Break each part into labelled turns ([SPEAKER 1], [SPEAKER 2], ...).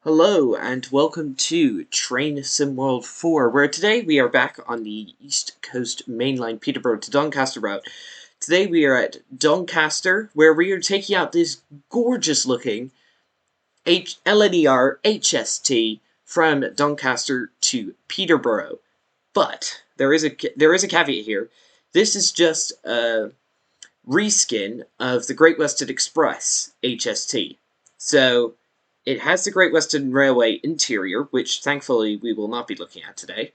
[SPEAKER 1] Hello and welcome to Train Sim World 4, where today we are back on the East Coast Mainline Peterborough to Doncaster route. Today we are at Doncaster, where we are taking out this gorgeous looking LNER HST from Doncaster to Peterborough. But there is a caveat here. This is just a reskin of the Great Western Express HST. So it has the Great Western Railway interior, which thankfully we will not be looking at today.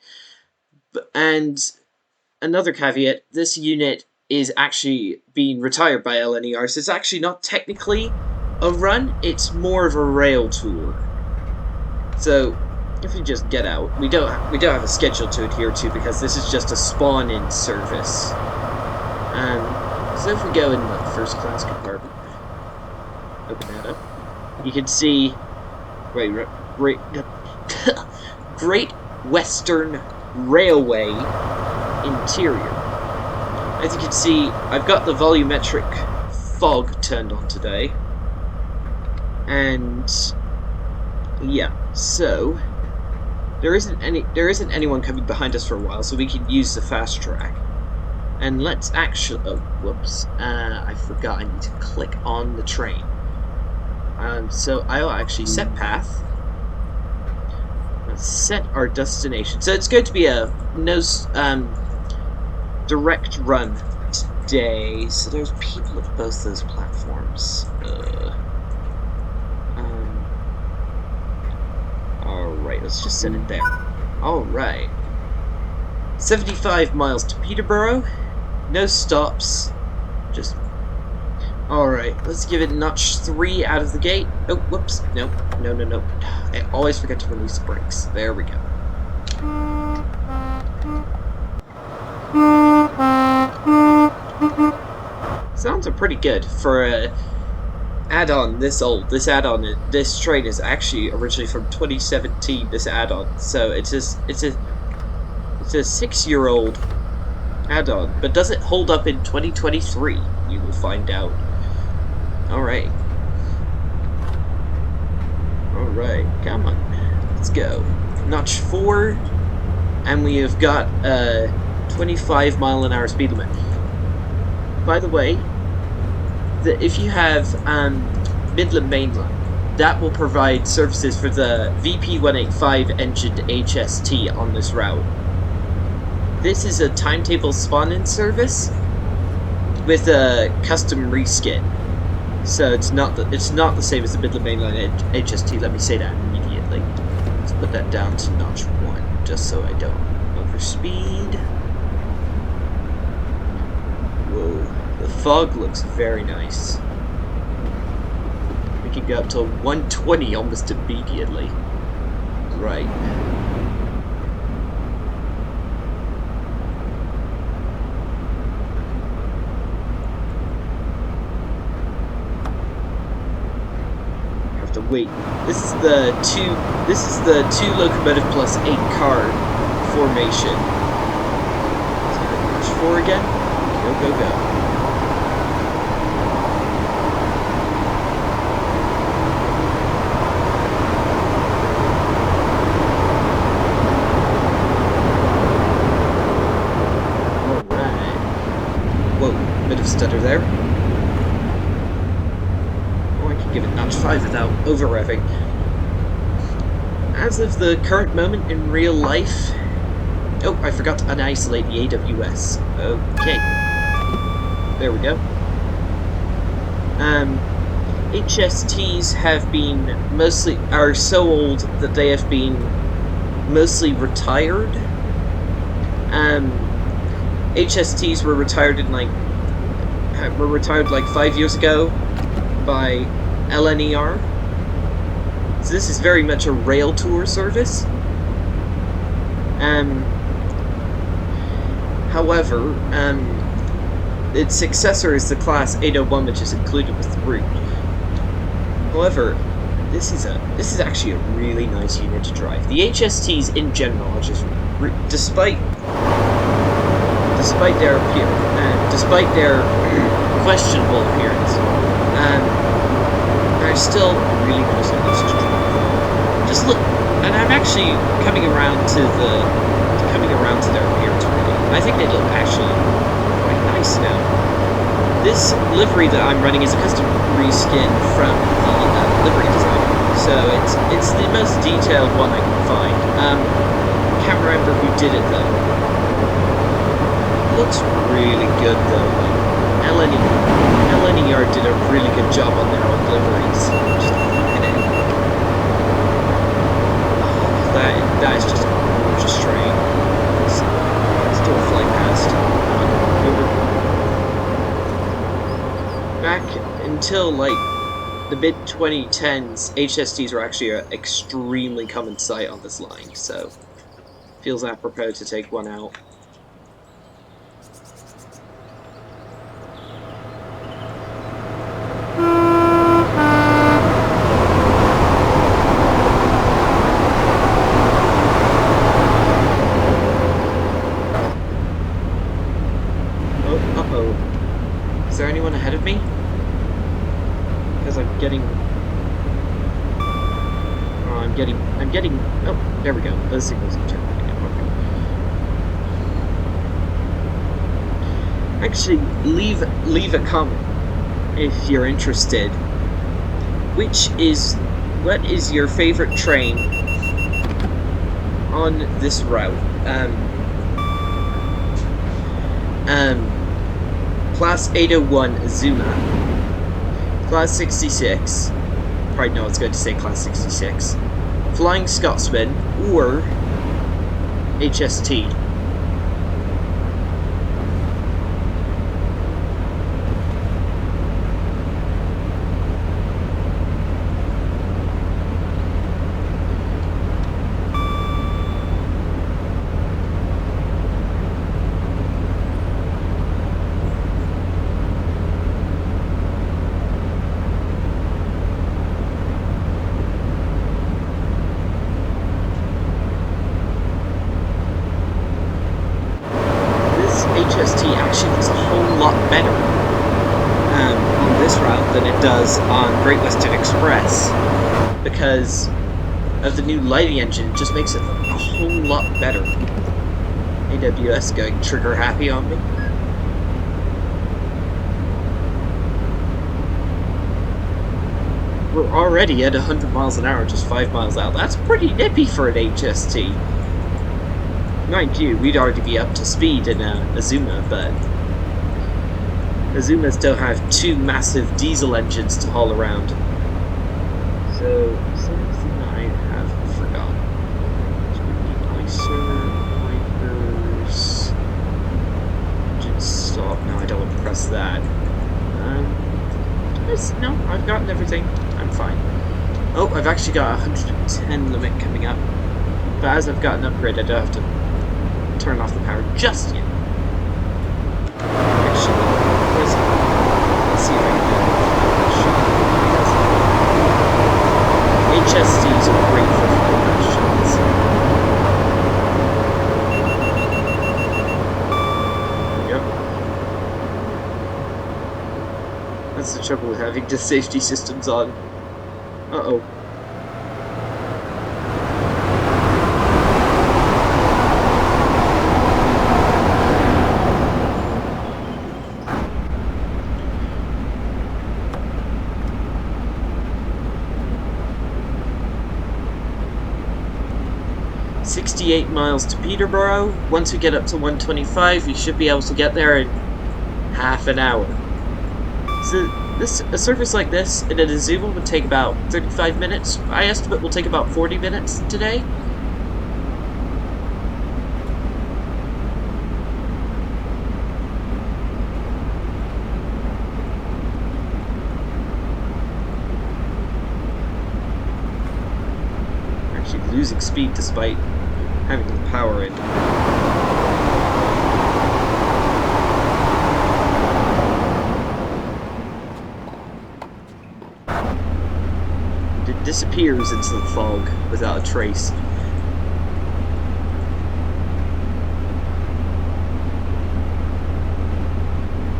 [SPEAKER 1] And another caveat, this unit is actually being retired by LNER, so it's actually not technically a run, it's more of a rail tour. So if we just get out, we don't have a schedule to adhere to because this is just a spawn-in service. So if we go in the first class compartment, open that up. You can see Great Western Railway interior. As you can see, I've got the volumetric fog turned on today. And yeah, so there isn't anyone coming behind us for a while, so we can use the fast track. And let's actually I forgot I need to click on the train. So I'll actually set path. Let's set our destination. So it's going to be a direct run today. So there's people at both those platforms. Alright, let's just set it there. Alright. 75 miles to Peterborough. No stops. Just... Alright, let's give it notch 3 out of the gate. Oh, whoops. No. I always forget to release the brakes. There we go. Sounds are pretty good for a add-on this old. This train is actually originally from 2017, this add-on. So it's a 6-year-old add-on. But does it hold up in 2023? You will find out. Alright, come on, let's go. Notch 4, and we have got a 25-mile-an-hour speed limit. By the way, if you have Midland Mainline, that will provide services for the VP185 engined HST on this route. This is a timetable spawn-in service with a custom reskin. So it's not the same as the Midland Mainline HST. Let me say that immediately. Let's put that down to notch 1, just so I don't overspeed. Whoa, the fog looks very nice. We can go up to 120 almost immediately. Right. Wait, this is the two locomotive plus 8 car formation. Notch 4 again. Go. Alright. Whoa, bit of stutter there. Give it notch 5 without over-revving. As of the current moment in real life... Oh, I forgot to unisolate the AWS. Okay. There we go. HSTs are so old that they have been mostly retired. HSTs were retired like 5 years ago by LNER. So this is very much a rail tour service. However, its successor is the Class 801, which is included with the route. However, this is actually a really nice unit to drive. The HSTs in general are just, despite their questionable appearance, are still really nice units to drive. just look, and I'm actually coming around to their appearance already. And I think they look actually quite nice now. This livery that I'm running is a custom reskin from the livery designer, so it's the most detailed one I can find. Can't remember who did it though. It looks really good though. LNER did a really good job on their own liveries. Just look at it. That is just a gorgeous train. Still flying past. Back until like the mid-2010s, HSTs were actually an extremely common sight on this line, so feels apropos to take one out. Is there anyone ahead of me? Because I'm getting... Oh, there we go. Those signals are turning again. Okay. Actually, leave a comment if you're interested. What is your favorite train on this route? Class 801 Zuma, Class 66, probably know it's going to say Class 66, Flying Scotsman, or HST. HST actually looks a whole lot better on this route than it does on Great Western Express, because of the new lighting engine. It just makes it look a whole lot better. AWS going trigger happy on me. We're already at 100 miles an hour, just 5 miles out. That's pretty nippy for an HST. Mind you, we'd already be up to speed in a Zuma, but Azumas don't have two massive diesel engines to haul around. So, something I have forgotten. ISER, wipers, engine stop. No, I don't want to press that. No, I've gotten everything. I'm fine. Oh, I've actually got a 110 limit coming up. But as I've got an upgrade, I don't have to turn off the power just yet. Actually, let's see if I can do it. HSTs are great for flying shots. Yep. That's the trouble with having the safety systems on. Uh-oh. .8 miles to Peterborough. Once we get up to 125, we should be able to get there in half an hour. So a service like this in a Zuma would take about 35 minutes. I estimate will take about 40 minutes today. Actually losing speed despite having the power in. It disappears into the fog without a trace.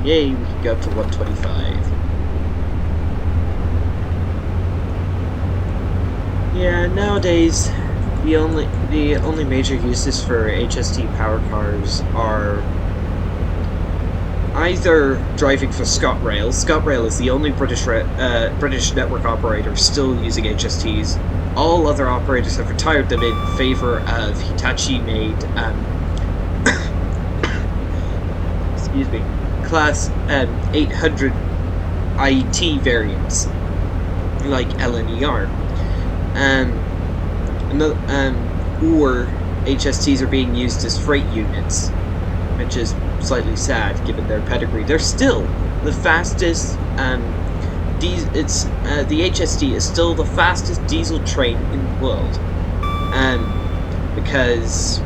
[SPEAKER 1] Yay, we can go up to 125. Yeah, nowadays the only major uses for HST power cars are either driving for ScotRail. ScotRail is the only British network operator still using HSTs. All other operators have retired them in favor of Hitachi-made, excuse me, Class 800 IT variants, like LNER. Or HSTs are being used as freight units, which is slightly sad given their pedigree. They're still the fastest. The HST is still the fastest diesel train in the world, because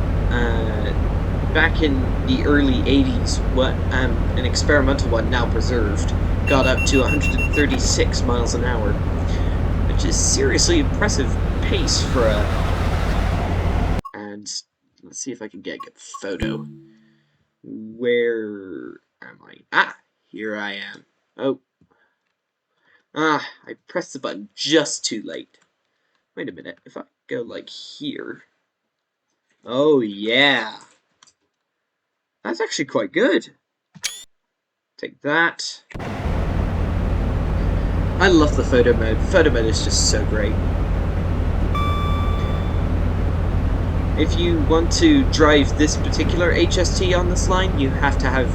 [SPEAKER 1] back in the early 80s, an experimental one, now preserved, got up to 136 miles an hour, which is seriously impressive pace for a. And let's see if I can get a good photo. Where am I? Ah, here I am. Oh. I pressed the button just too late. Wait a minute, if I go like here. Oh yeah. That's actually quite good. Take that. I love the photo mode. Photo mode is just so great. If you want to drive this particular HST on this line, you have to have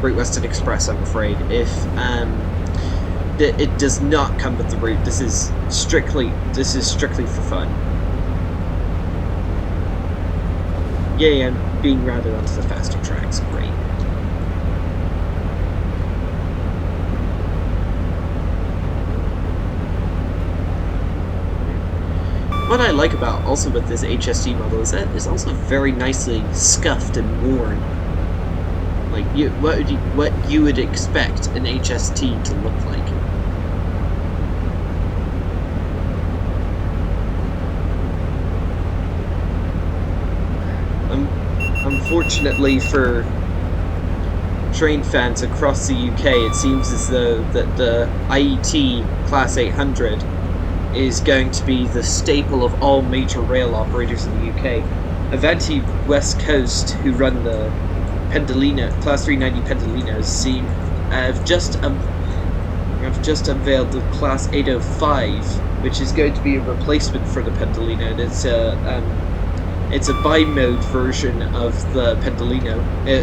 [SPEAKER 1] Great Western Express, I'm afraid. If it does not come with the route. This is strictly for fun. Yay, I'm being routed onto the faster tracks. Great. What I like about also with this HST model is that it's also very nicely scuffed and worn. Like what you would expect an HST to look like. Unfortunately for train fans across the UK, it seems as though that the IET Class 800 is going to be the staple of all major rail operators in the UK. Avanti West Coast, who run the Pendolino, Class 390 Pendolinos, have just unveiled the Class 805, which is going to be a replacement for the Pendolino. And it's a bi-mode version of the Pendolino,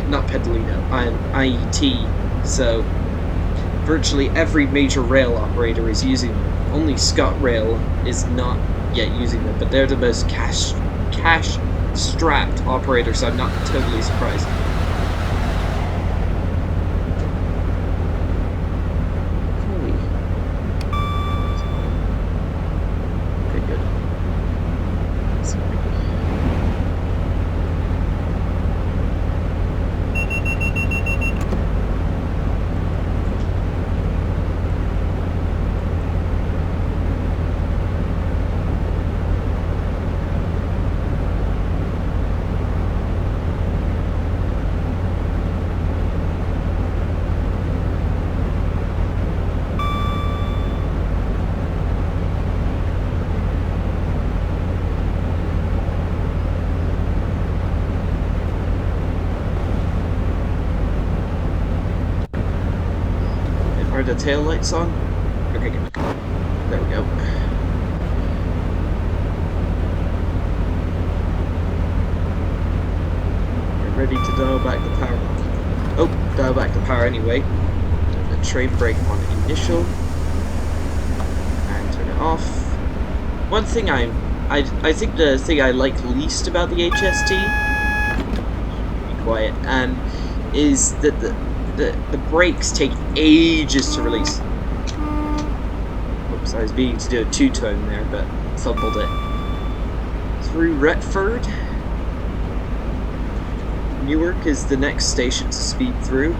[SPEAKER 1] not Pendolino, IET. So virtually every major rail operator is using them. Only ScotRail is not yet using them, but they're the most cash-strapped operators, so I'm not totally surprised. Okay, good. Are the tail lights on? Okay, good. There we go. We're ready to dial back the power. Oh, dial back the power anyway. Turn the train brake on initial. And turn it off. One thing I think the thing I like least about the HST, be quiet, is that the brakes take ages to release. Oops, I was meaning to do a two-tone there, but fumbled it. Through Retford. Newark is the next station to speed through.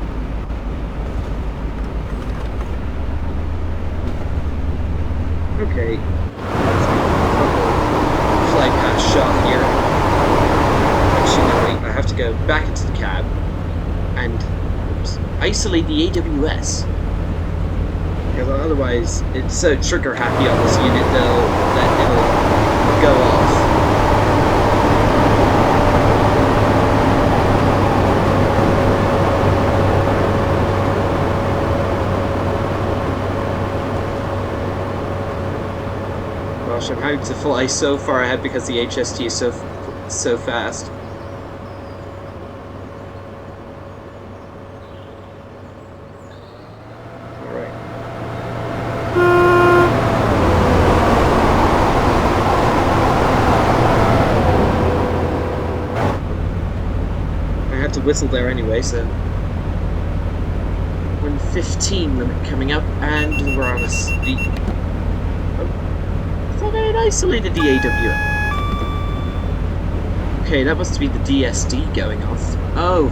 [SPEAKER 1] Okay. Fly past shot here. Actually, no, wait, I have to go back into the cab and isolate the AWS, because otherwise it's so trigger happy on this unit that it'll go off. Gosh, I'm having to fly so far ahead because the HST is so fast. Alright. I had to whistle there anyway, so 115 limit coming up, and we're on a speed. I thought I had isolated the AWM. Okay, that must be the DSD going off. Oh.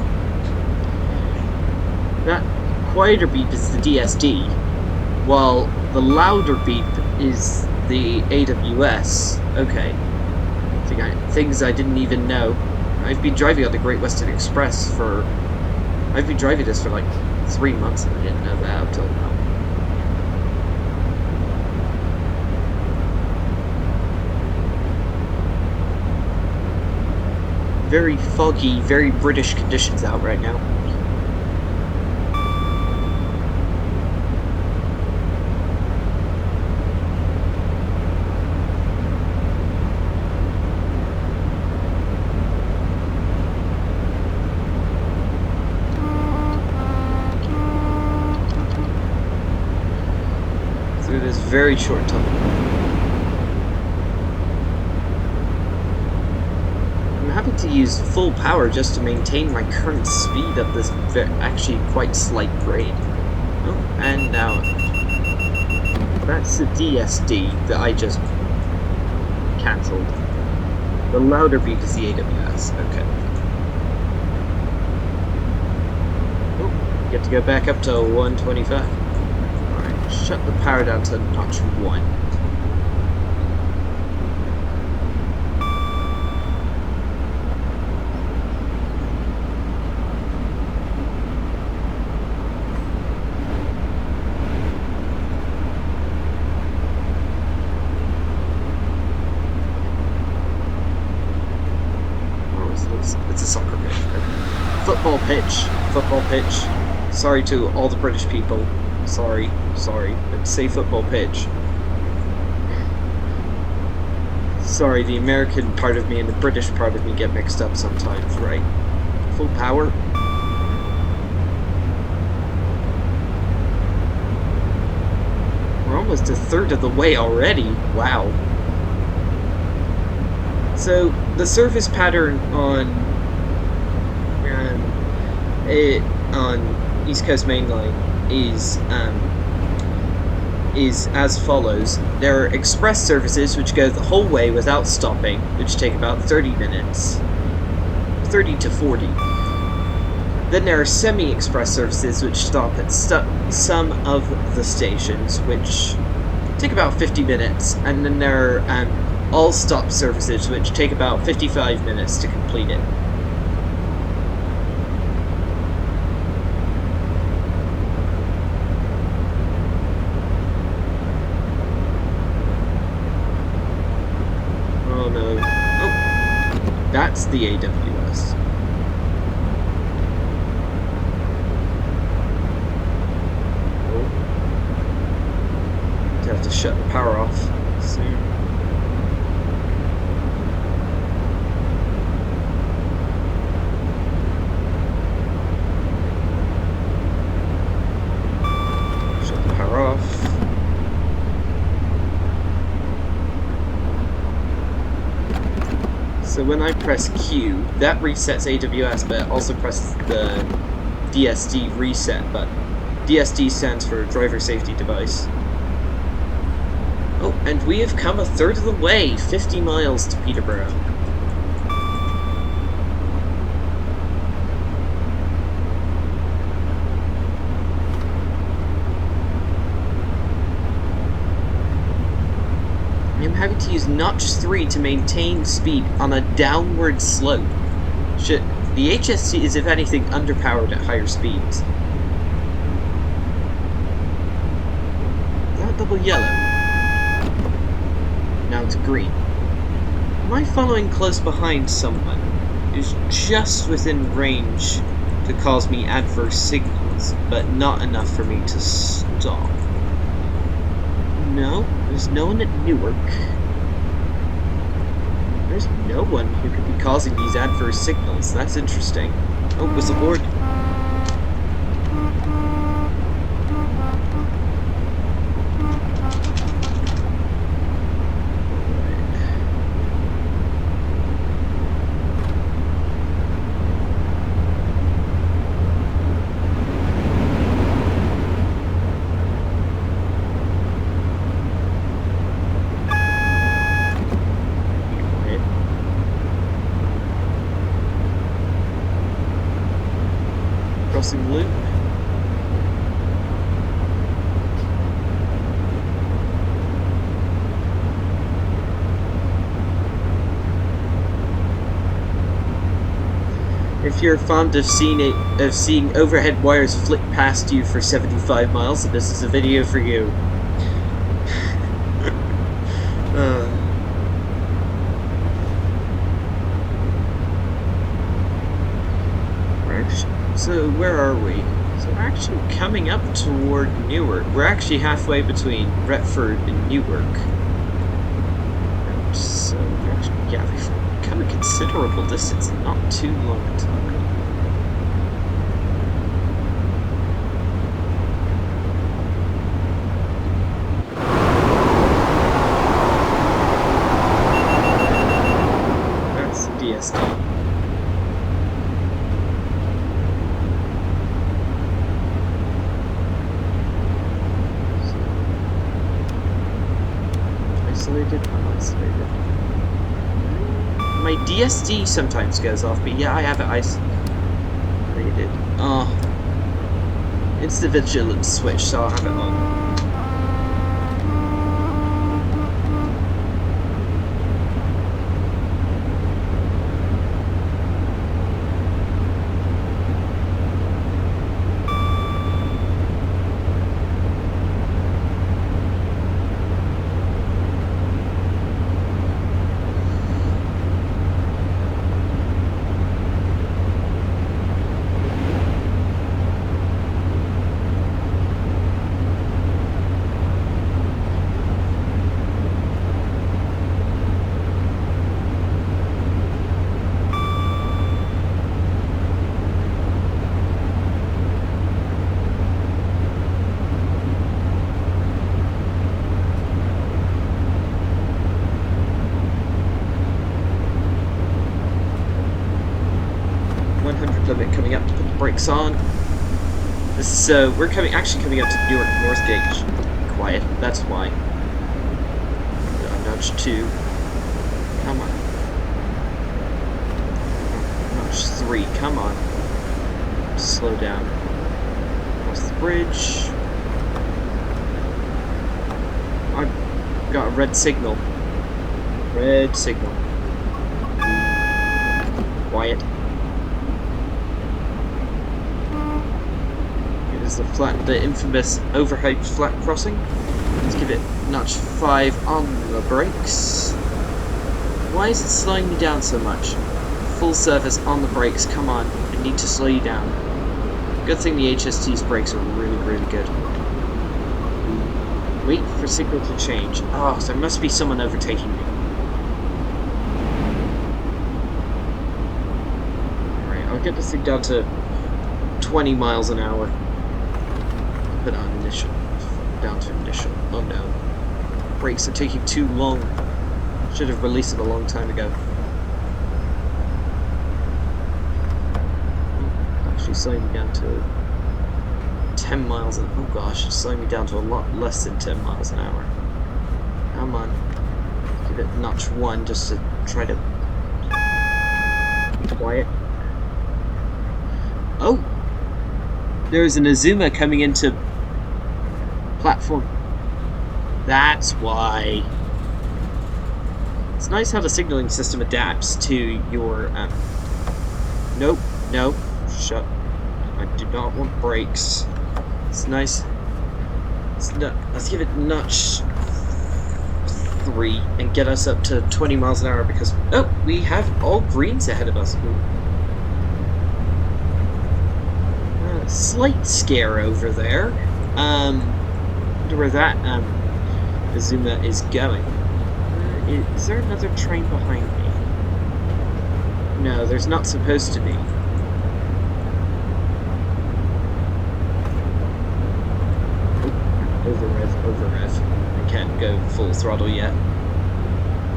[SPEAKER 1] That quieter beep is the DSD, while the louder beep is the AWS. Okay. Things I didn't even know. I've been driving on the Great Western Express for... I've been driving this for like 3 months and I didn't know that until now. Very foggy, very British conditions out right now. Through this very short tunnel. I'm happy to use full power just to maintain my current speed of this actually quite slight grade. Oh, and now that's the DSD that I just cancelled. The louder beat is the AWS. Okay. Oh, get to go back up to 125. Alright, shut the power down to notch 1. It's a soccer pitch. Football pitch. Football pitch. Sorry to all the British people. Sorry. But say football pitch. Sorry, the American part of me and the British part of me get mixed up sometimes, right? Full power. We're almost a third of the way already. Wow. So the surface pattern on East Coast Main Line is as follows. There are express services which go the whole way without stopping, which take about 30 minutes, 30 to 40. Then there are semi-express services which stop at some of the stations, which take about 50 minutes, and then there are all-stop services which take about 55 minutes to complete it. Oh no. Oh! That's the AWS. Oh. I have to shut the power off soon. So when I press Q, that resets AWS, but it also presses the DSD reset button. DSD stands for Driver Safety Device. Oh, and we have come a third of the way, 50 miles to Peterborough. I'm having to use notch 3 to maintain speed on a downward slope. The HST is, if anything, underpowered at higher speeds. Is that double yellow? Now it's green. Am I following close behind someone who's just within range to cause me adverse signals, but not enough for me to stop? No, there's no one at Newark. There's no one who could be causing these adverse signals. That's interesting. Oh, whistleboard. Crossing loop. If you're fond of seeing overhead wires flick past you for 75 miles, then this is a video for you. So where are we? So we're actually coming up toward Newark. We're actually halfway between Retford and Newark. And so we're actually, yeah, we've come a considerable distance in not too long a time. That's the DSD. Isolated. My DSD sometimes goes off, but yeah, I have it isolated. Oh, it's the vigilance switch, so I'll have it on. 100 limit coming up to put the brakes on. So we're actually coming up to Newark North Gauge. Quiet, that's why. Nudge 2. Come on. Nudge 3, come on. Slow down. Across the bridge. I've got a red signal. Red signal. Quiet. It is the infamous overhyped flat crossing. Let's give it notch 5 on the brakes. Why is it slowing me down so much? Full service on the brakes, come on. I need to slow you down. Good thing the HST's brakes are really, really good. Wait for signal to change. Oh, so there must be someone overtaking me. Alright, I'll get this thing down to 20 miles an hour. Put on initial. Down to initial. Oh no. Brakes are taking too long. Should have released it a long time ago. Actually slowing me down to 10 miles an hour. Oh gosh, it's slowing me down to a lot less than 10 miles an hour. Come on. Give it notch 1 just to try to quiet. Oh! There's an Azuma coming into platform. That's why. It's nice how the signaling system adapts to your nope, no, shut. I do not want brakes. It's nice. Let's give it notch 3. 3 and get us up to 20 miles an hour because, oh, we have all greens ahead of us. Slight scare over there. Wonder where that Azuma is going. Is there another train behind me? No, there's not supposed to be. Over rev. I can't go full throttle yet.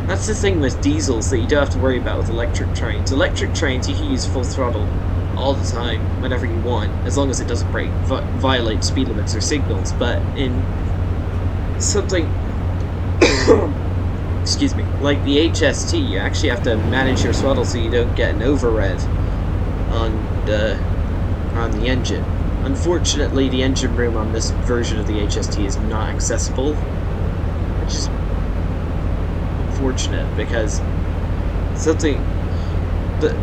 [SPEAKER 1] That's the thing with diesels that you don't have to worry about with electric trains. Electric trains, you can use full throttle all the time, whenever you want, as long as it doesn't violate speed limits or signals. But in something, excuse me, like the HST, you actually have to manage your throttle so you don't get an over rev on the engine. Unfortunately, the engine room on this version of the HST is not accessible, which is unfortunate because something.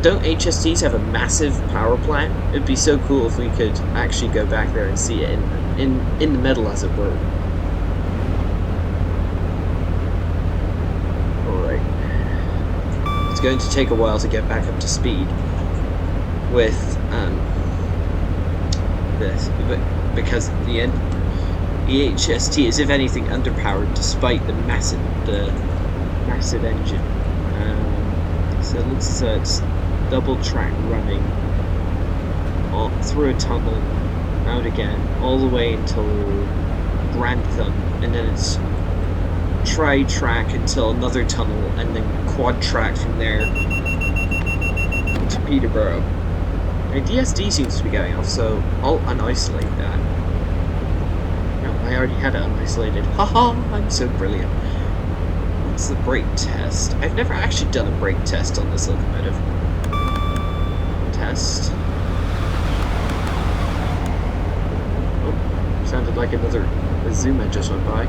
[SPEAKER 1] Don't HSTs have a massive power plant? It'd be so cool if we could actually go back there and see it in the middle, as it were. Alright. It's going to take a while to get back up to speed with this, because the HST is, if anything, underpowered despite the massive engine. So it looks as though it's double track running all through a tunnel, out again, all the way until Grantham, and then it's tri-track until another tunnel, and then quad track from there to Peterborough. My DSD seems to be going off, so I'll unisolate that. No, I already had it unisolated. Haha, I'm so brilliant. What's the brake test? I've never actually done a brake test on this locomotive. Test. Oh, sounded like another Azuma just went by.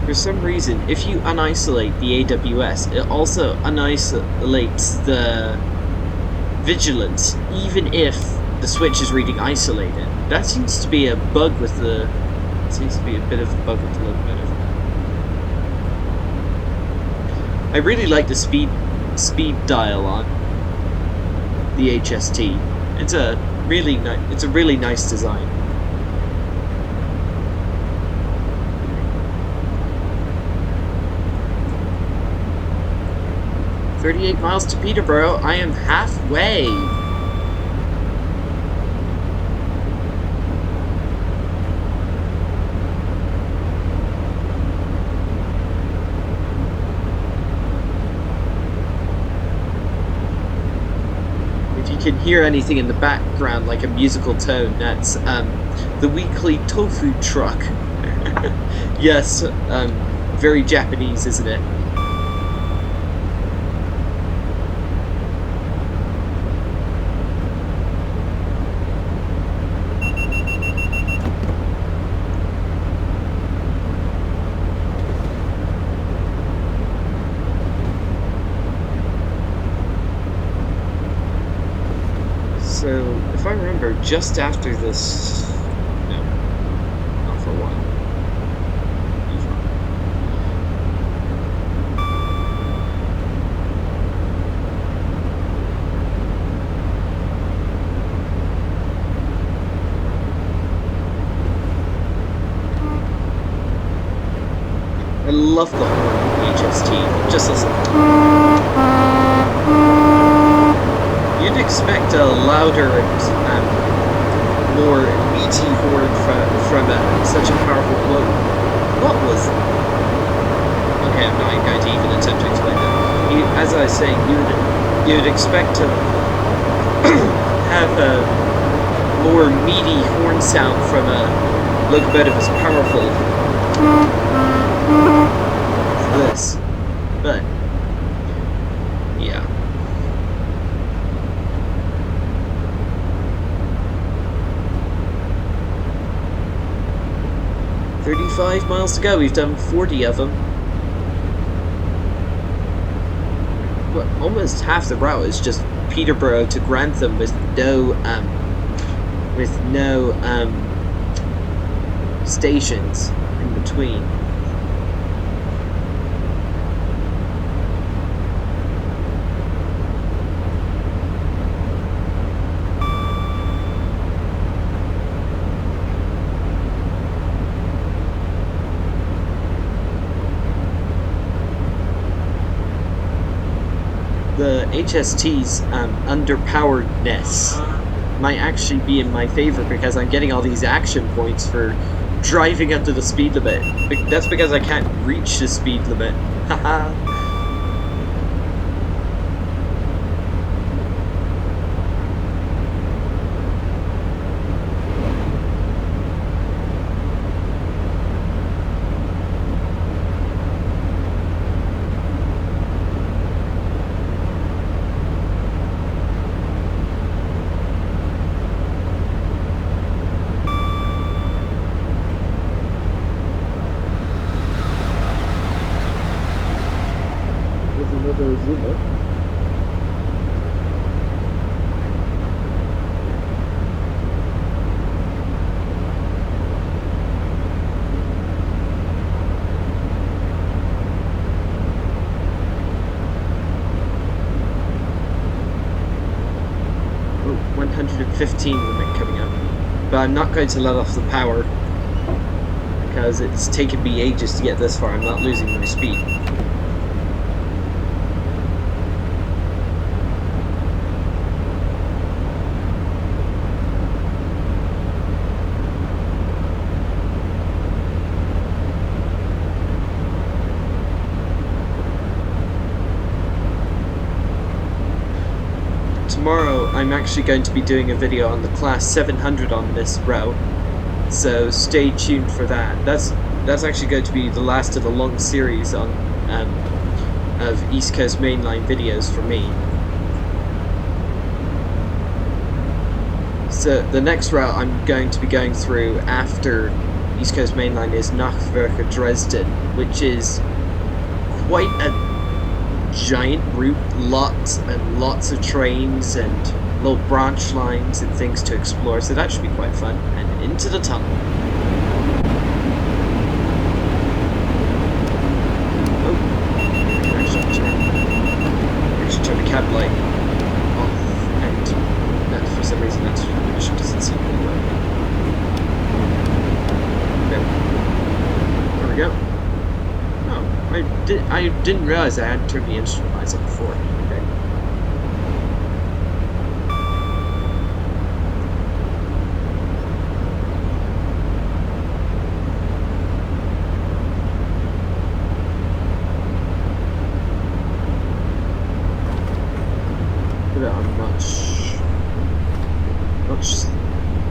[SPEAKER 1] For some reason, if you unisolate the AWS, it also unisolates the vigilance, even if the switch is reading isolated. That seems to be a bug with the. Seems to be a bit of a bug with the locomotive. I really like the speed dial on the HST. It's a really nice design. "38 miles to Peterborough. I am halfway." If you can hear anything in the background like a musical tone, that's the weekly tofu truck. Yes, very Japanese, isn't it? So, if I remember, just after this... No, not for a while. I love the horn HST. Just listen. You'd expect a louder and more meaty horn from such a powerful bloke. What was that? Okay, I'm not going to even attempt to explain that. As I was saying, you would expect to have a more meaty horn sound from a locomotive as powerful as this, but yeah. 35 miles to go. We've done 40 of them. Well, almost half the route is just Peterborough to Grantham with no stations in between. The HST's underpoweredness might actually be in my favor because I'm getting all these action points for driving under the speed limit. That's because I can't reach the speed limit. Haha. Another Zuma. Oh, 115 limit coming up. But I'm not going to let off the power because it's taken me ages to get this far. I'm not losing my speed. Tomorrow I'm actually going to be doing a video on the class 700 on this route, so stay tuned for that. That's actually going to be the last of the long series on of East Coast Mainline videos for me. So the next route I'm going to be going through after East Coast Mainline is Nachwerke Dresden, which is quite a giant route, lots and lots of trains and little branch lines and things to explore, so that should be quite fun. And into the tunnel. Oh, actually turn the cab light off, and that for some reason that actually doesn't seem to work. There we go. I didn't realize I hadn't turned the instrument lights up before. Okay. Put it on much.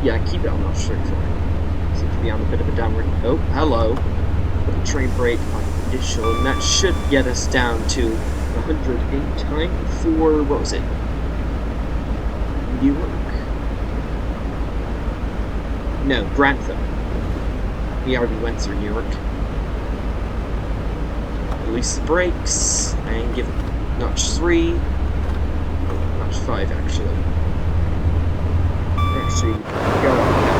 [SPEAKER 1] Yeah, keep it on much straight forward. Seems to be on a bit of a downward. Oh, hello. Put the train brake on initial, and that should get us down to 108 time for, what was it? Newark? No, Grantham. We already went through Newark. Release the brakes, and give it notch 3. Oh, notch 5 actually. Actually, go on.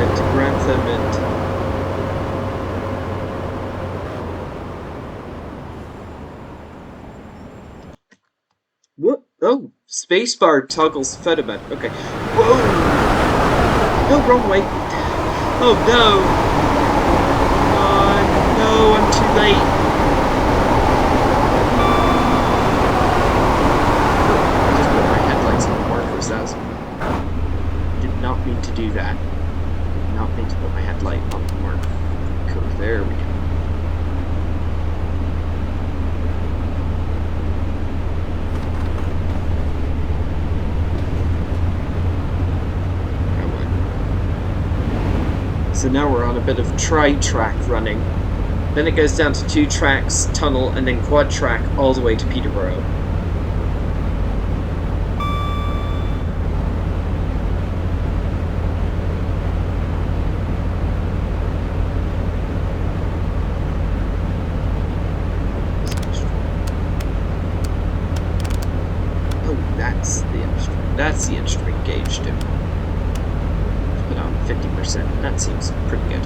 [SPEAKER 1] To Grantham and what? Oh, spacebar toggles photo mode. Okay. Whoa! No, wrong way. Oh no! No, I'm too late. I just put my headlights on the markers. That did not mean to do that. Not mean to put my headlight on the mark. There we go. Come on. So now we're on a bit of tri-track running. Then it goes down to 2 tracks, tunnel, and then quad track all the way to Peterborough. That's the instrument gauge to put on 50%. That seems pretty good.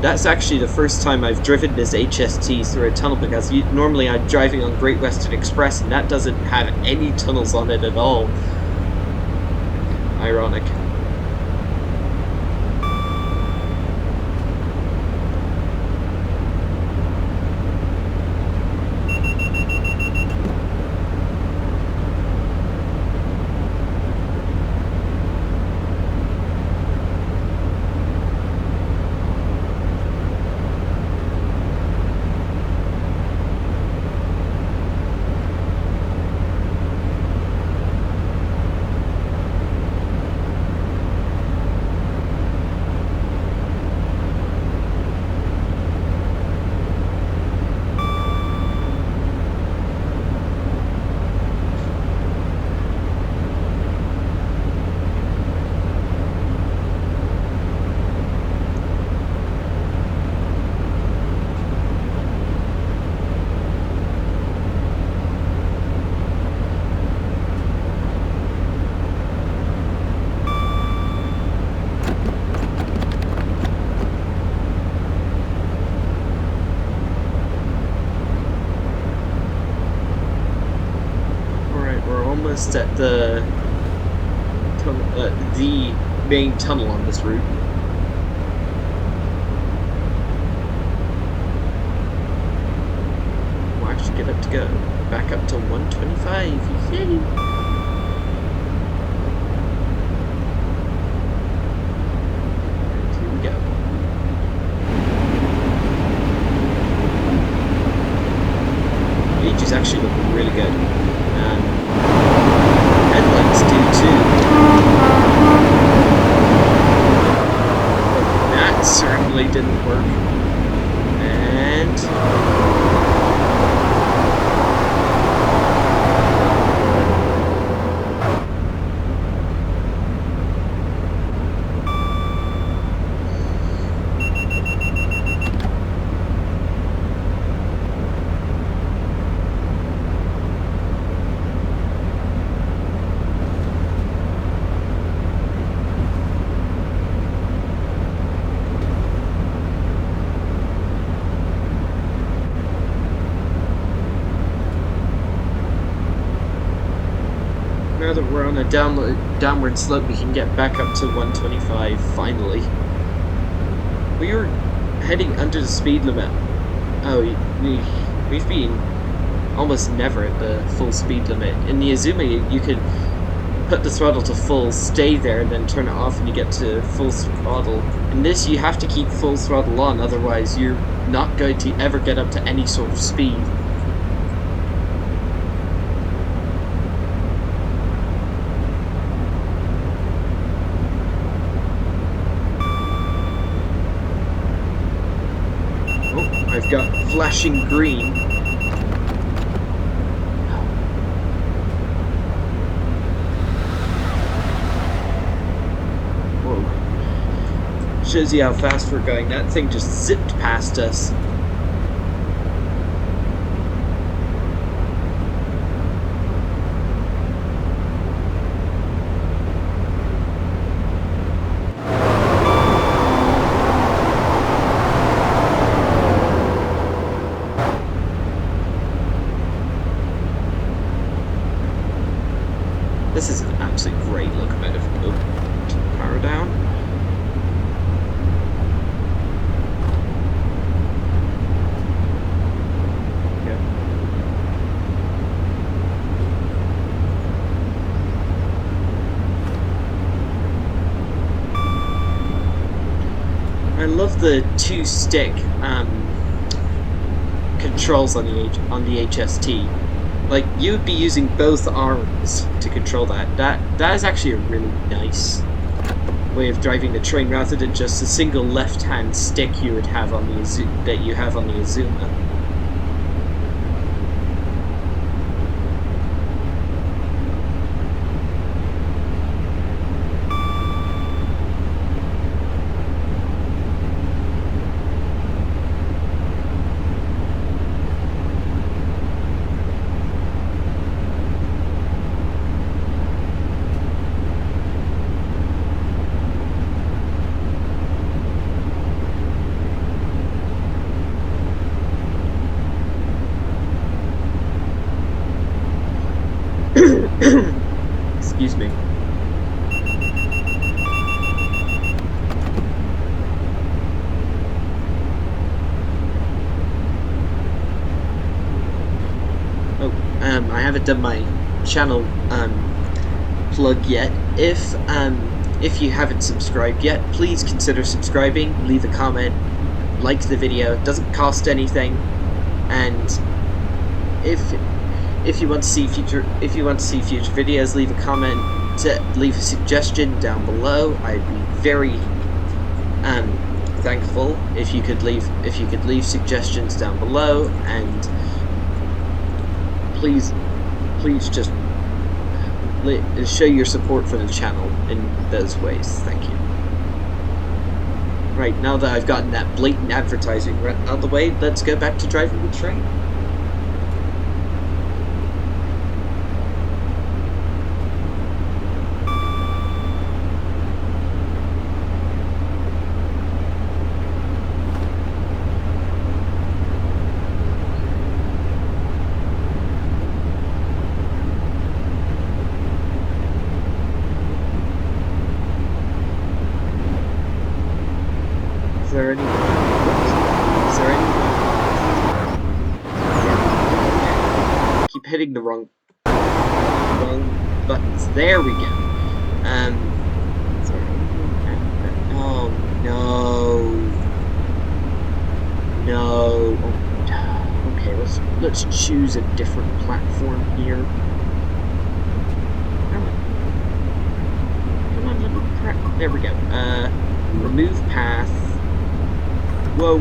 [SPEAKER 1] That's actually the first time I've driven this HST through a tunnel, because normally I'm driving on Great Western Express and that doesn't have any tunnels on it at all. Ironic. At the main tunnel on this route. We'll actually get up to go back up to 125. Yay! And here we go. Gauge is actually looking really good. Headlights do too. That certainly didn't work. And now that we're on a downward slope, we can get back up to 125 finally. We were heading under the speed limit. Oh, we've been almost never at the full speed limit. In the Azuma, you could put the throttle to full, stay there, and then turn it off and you get to full throttle. In this, you have to keep full throttle on, otherwise you're not going to ever get up to any sort of speed. I've got flashing green. Whoa. Shows you how fast we're going. That thing just zipped past us. This is an absolutely great locomotive. Oh, power down. I love the two-stick controls on the HST. Like, you would be using both arms to control that. That is actually a really nice way of driving the train, rather than just a single left-hand stick you would have on the Azuma. Excuse me. Oh, I haven't done my channel plug yet. If you haven't subscribed yet, please consider subscribing. Leave a comment, like the video. It doesn't cost anything, and if you want to see future videos, leave a comment, leave a suggestion down below. I'd be very thankful if you could leave suggestions down below, and please just show your support for the channel in those ways. Thank you. Right, now that I've gotten that blatant advertising out of the way, let's go back to driving the train. Is there any? Yeah. Keep hitting the wrong buttons. There we go. Sorry. Oh no. No. Okay, let's choose a different platform here. Come on, little crap. There we go. Remove path. Whoa.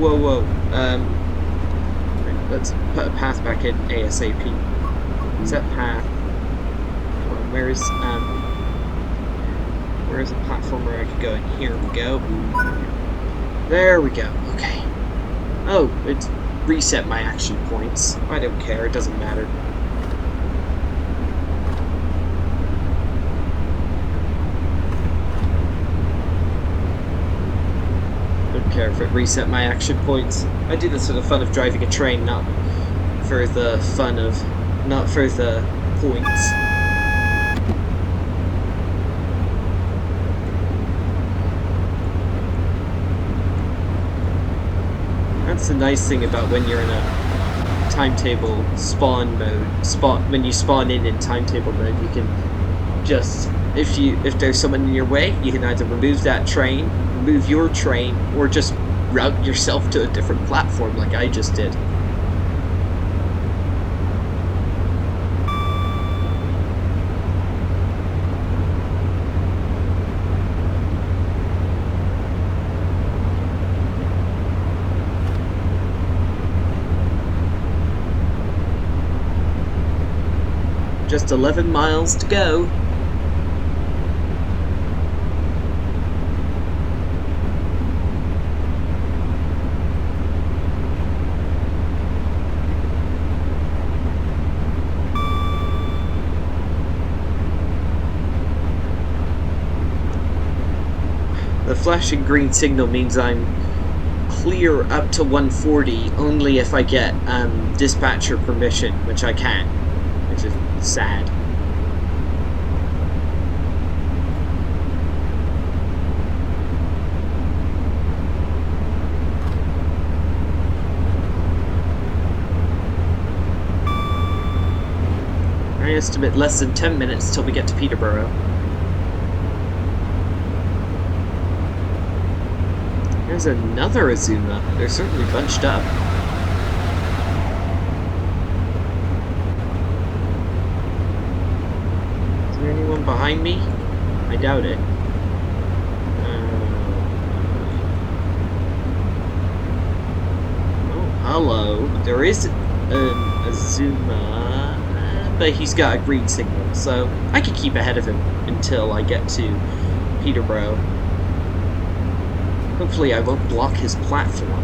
[SPEAKER 1] Right, let's put a path back in ASAP. Set path. Come on, where is a platform where I could go in? Here we go. There we go. Okay. Oh, it's reset my action points. I don't care, it doesn't matter. Care if it reset my action points. I do this for the fun of driving a train, not for the points. That's the nice thing about when you're in a timetable spawn mode. When you spawn in timetable mode, you can just, if there's someone in your way, you can either remove that train, remove your train, or just route yourself to a different platform like I just did. Just 11 miles to go. The flashing green signal means I'm clear up to 140 only if I get dispatcher permission, which I can't, which is sad. I estimate less than 10 minutes till we get to Peterborough. There's another Azuma. They're certainly bunched up. Is there anyone behind me? I doubt it. Oh, hello. There is an Azuma, but he's got a green signal, so I could keep ahead of him until I get to Peterborough. Hopefully I won't block his platform.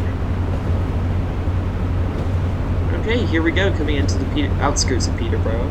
[SPEAKER 1] Okay, here we go, coming into the outskirts of Peterborough.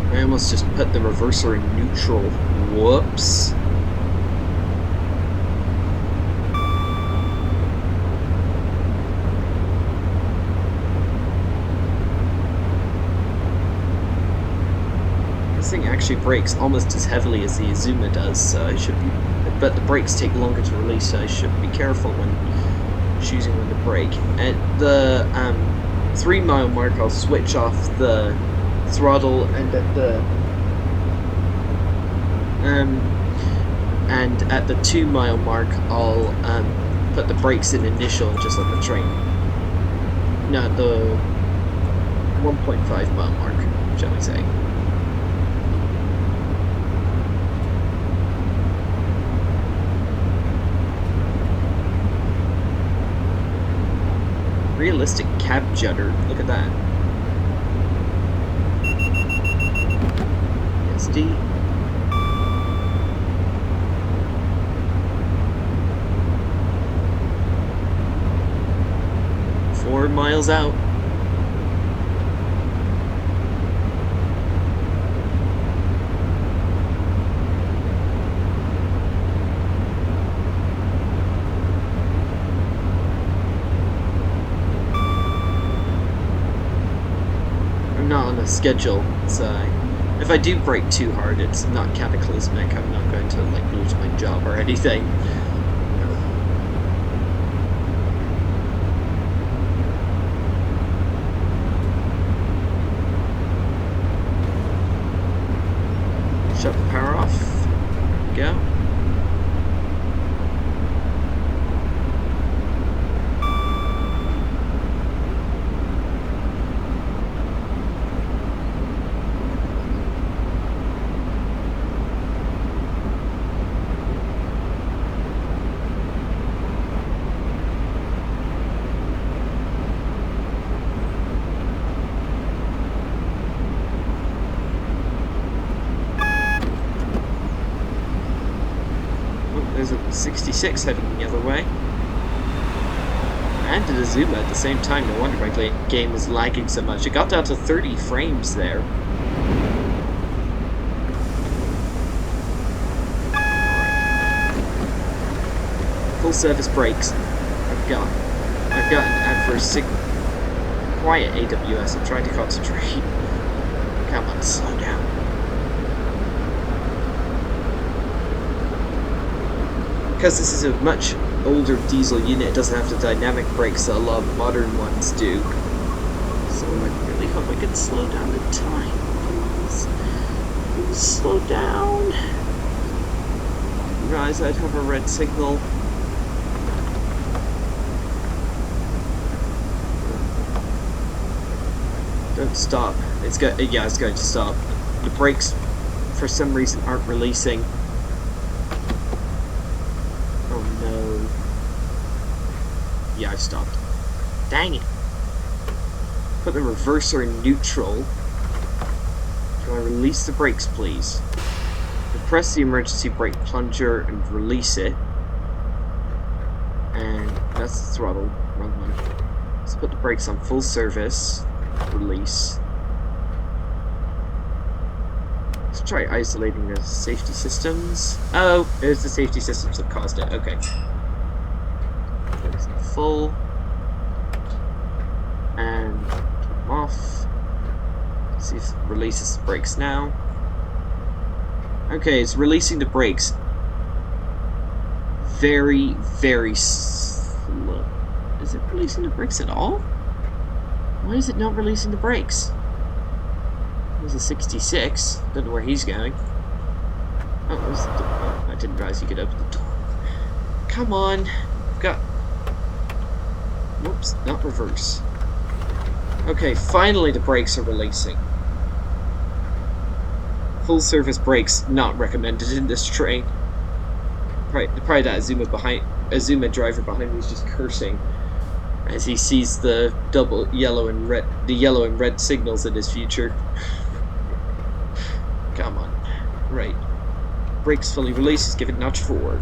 [SPEAKER 1] I almost just put the reverser in neutral. Whoops. This thing actually brakes almost as heavily as the Azuma does, so I should be... But the brakes take longer to release, so I should be careful when choosing when to brake. At the 3 mile mark, I'll switch off the throttle, and at the 2 mile mark I'll put the brakes in initial and just let the train. No, the 1.5 mile mark, shall we say. Realistic cab judder, look at that. HST. Four miles out. I'm not on a schedule, so if I do brake too hard, it's not cataclysmic. I'm not going to like lose my job or anything. Shut the power off. There we go. There's a 66 heading the other way. And an Azuma at the same time. No wonder my game was lagging so much. It got down to 30 frames there. Full service brakes. I've got an adverse quiet AWS. I'm trying to concentrate. Come on, slow down. Because this is a much older diesel unit, it doesn't have the dynamic brakes that a lot of modern ones do. So I really hope I can slow down the time, please. Slow down. Guys, I'd have a red signal. Don't stop. It's going to stop. The brakes, for some reason, aren't releasing. Yeah, I stopped. Dang it. Put the reverser in neutral. Can I release the brakes, please? Press the emergency brake plunger and release it. And that's the throttle. Wrong one. Let's put the brakes on full service. Release. Let's try isolating the safety systems. Oh, it's the safety systems that caused it. Okay. Brakes full. And turn them off. See if it releases the brakes now. Okay, it's releasing the brakes. Very, very slow. Is it releasing the brakes at all? Why is it not releasing the brakes? There's a 66. Don't know where he's going. Oh, there's the door. Oh, I didn't realize you could open the door. Come on. Got... Whoops, not reverse. Okay, finally the brakes are releasing. Full service brakes not recommended in this train. Probably that Azuma driver behind me is just cursing as he sees the double yellow and red signals in his future. Come on. Right. Brakes fully released, give it notch 4.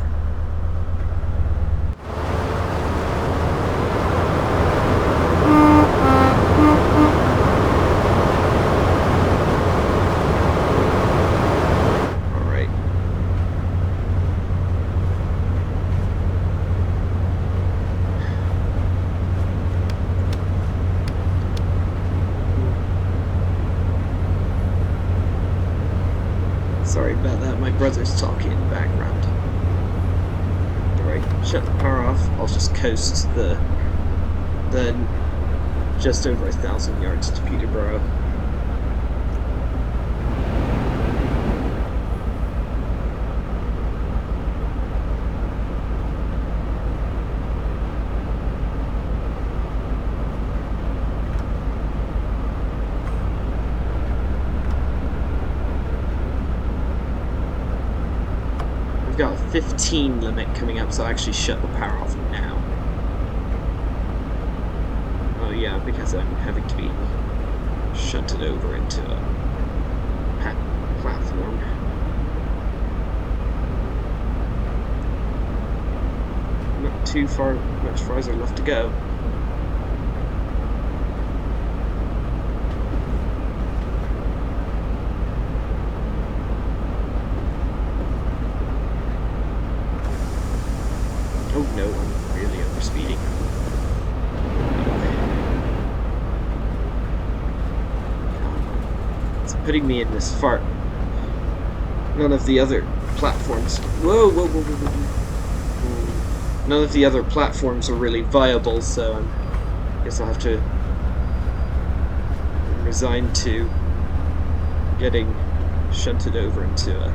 [SPEAKER 1] Sorry about that, my brother's talking in the background. Alright, shut the power off. I'll just coast the just over 1,000 yards to Peterborough. We've got a 15 limit coming up, so I'll actually shut the power off now. Oh yeah, because I'm having to be shunted over into a platform. Not too far, much farther left to go. Oh no, I'm really overspeeding. It's putting me in this fart. None of the other platforms... Whoa, whoa, whoa, whoa, whoa. None of the other platforms are really viable, so I guess I'll have to resign to getting shunted over into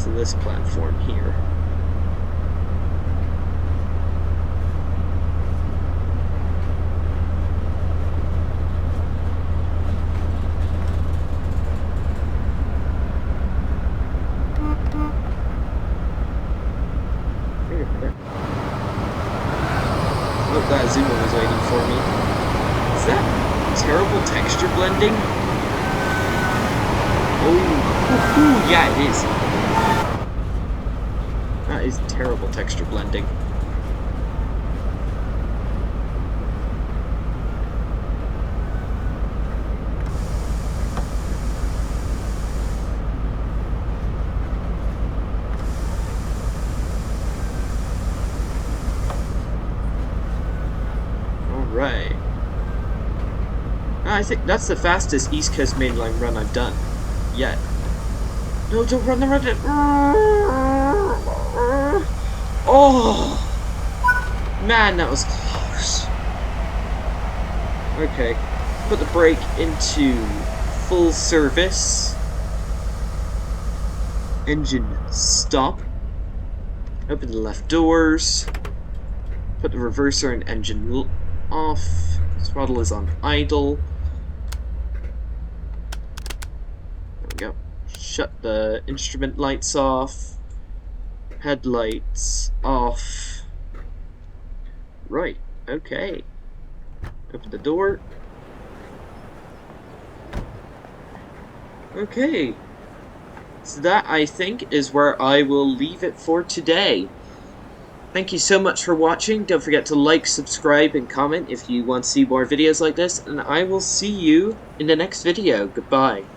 [SPEAKER 1] this platform here. That Azuma was waiting for me. Is that terrible texture blending? Oh, yeah, it is. That is terrible texture blending. Right. I think that's the fastest East Coast mainline run I've done yet. No, don't run the red. Oh, man, that was close. Okay, put the brake into full service. Engine stop. Open the left doors. Put the reverser and engine off. Throttle is on idle. There we go. Shut the instrument lights off. Headlights off. Right, okay. Open the door. Okay. So that, I think, is where I will leave it for today. Thank you so much for watching. Don't forget to like, subscribe, and comment if you want to see more videos like this. And I will see you in the next video. Goodbye.